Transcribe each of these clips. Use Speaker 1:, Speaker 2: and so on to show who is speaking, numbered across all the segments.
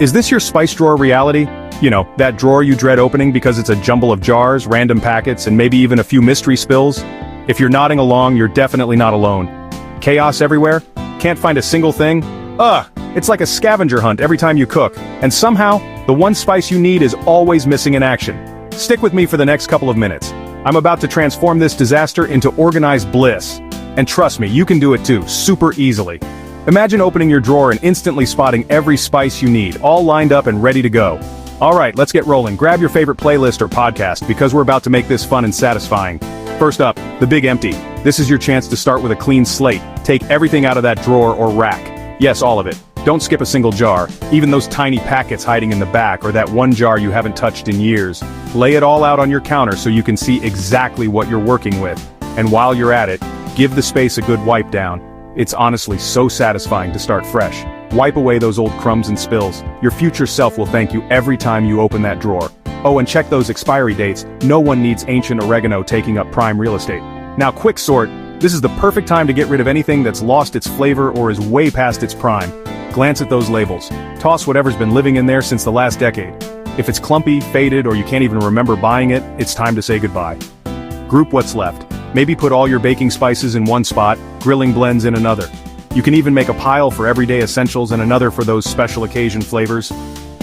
Speaker 1: Is this your spice drawer reality? You know, that drawer you dread opening because it's a jumble of jars, random packets, and maybe even a few mystery spills? If you're nodding along, you're definitely not alone. Chaos everywhere? Can't find a single thing? It's like a scavenger hunt every time you cook, and somehow, the one spice you need is always missing in action. Stick with me for the next couple of minutes. I'm about to transform this disaster into organized bliss. And trust me, you can do it too, super easily. Imagine opening your drawer and instantly spotting every spice you need, all lined up and ready to go. Alright, let's get rolling. Grab your favorite playlist or podcast, because we're about to make this fun and satisfying. First up, the big empty. This is your chance to start with a clean slate. Take everything out of that drawer or rack. Yes, all of it. Don't skip a single jar, even those tiny packets hiding in the back or that one jar you haven't touched in years. Lay it all out on your counter so you can see exactly what you're working with. And while you're at it, give the space a good wipe down. It's honestly so satisfying to start fresh. Wipe away those old crumbs and spills. Your future self will thank you every time you open that drawer. Oh, and check those expiry dates. No one needs ancient oregano taking up prime real estate. Now quick sort. This is the perfect time to get rid of anything that's lost its flavor or is way past its prime. Glance at those labels. Toss whatever's been living in there since the last decade. If it's clumpy, faded, or you can't even remember buying it, it's time to say goodbye. Group what's left. Maybe put all your baking spices in one spot, grilling blends in another. You can even make a pile for everyday essentials and another for those special occasion flavors.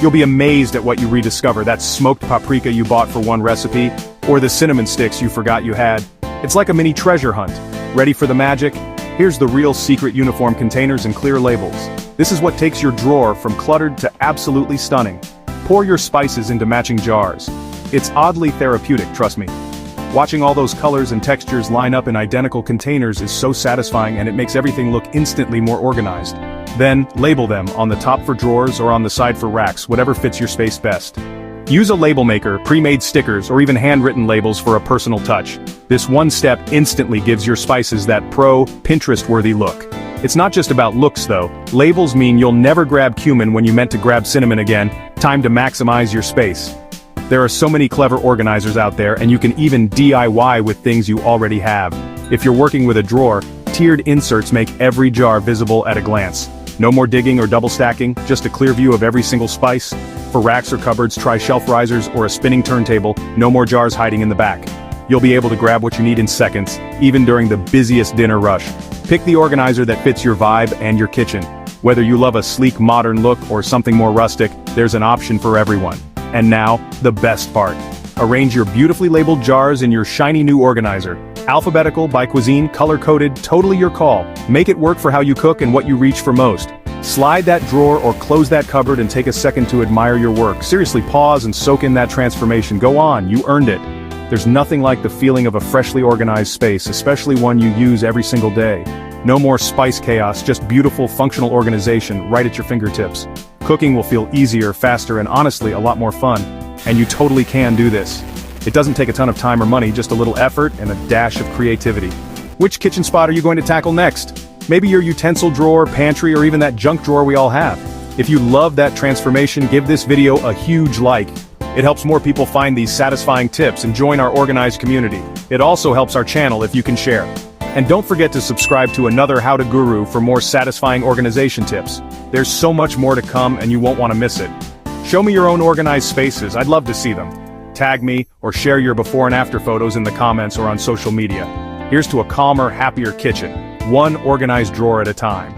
Speaker 1: You'll be amazed at what you rediscover, that smoked paprika you bought for one recipe, or the cinnamon sticks you forgot you had. It's like a mini treasure hunt. Ready for the magic? Here's the real secret: uniform containers and clear labels. This is what takes your drawer from cluttered to absolutely stunning. Pour your spices into matching jars. It's oddly therapeutic, trust me. Watching all those colors and textures line up in identical containers is so satisfying, and it makes everything look instantly more organized. Then, label them, on the top for drawers or on the side for racks, whatever fits your space best. Use a label maker, pre-made stickers, or even handwritten labels for a personal touch. This one step instantly gives your spices that Pinterest-worthy look. It's not just about looks though. Labels mean you'll never grab cumin when you meant to grab cinnamon again. Time to maximize your space. There are so many clever organizers out there, and you can even DIY with things you already have. If you're working with a drawer, tiered inserts make every jar visible at a glance. No more digging or double stacking, just a clear view of every single spice. For racks or cupboards, try shelf risers or a spinning turntable. No more jars hiding in the back. You'll be able to grab what you need in seconds, even during the busiest dinner rush. Pick the organizer that fits your vibe and your kitchen. Whether you love a sleek modern look or something more rustic, there's an option for everyone. And now, the best part. Arrange your beautifully labeled jars in your shiny new organizer. Alphabetical, by cuisine, color-coded, totally your call. Make it work for how you cook and what you reach for most. Slide that drawer or close that cupboard and take a second to admire your work. Seriously, pause and soak in that transformation. Go on, you earned it. There's nothing like the feeling of a freshly organized space, especially one you use every single day. No more spice chaos, just beautiful, functional organization right at your fingertips. Cooking will feel easier, faster, and honestly a lot more fun. And you totally can do this. It doesn't take a ton of time or money, just a little effort and a dash of creativity. Which kitchen spot are you going to tackle next? Maybe your utensil drawer, pantry, or even that junk drawer we all have. If you love that transformation, give this video a huge like. It helps more people find these satisfying tips and join our organized community. It also helps our channel if you can share. And don't forget to subscribe to AnotherHowToGuru for more satisfying organization tips. There's so much more to come, and you won't want to miss it. Show me your own organized spaces, I'd love to see them. Tag me, or share your before and after photos in the comments or on social media. Here's to a calmer, happier kitchen, one organized drawer at a time.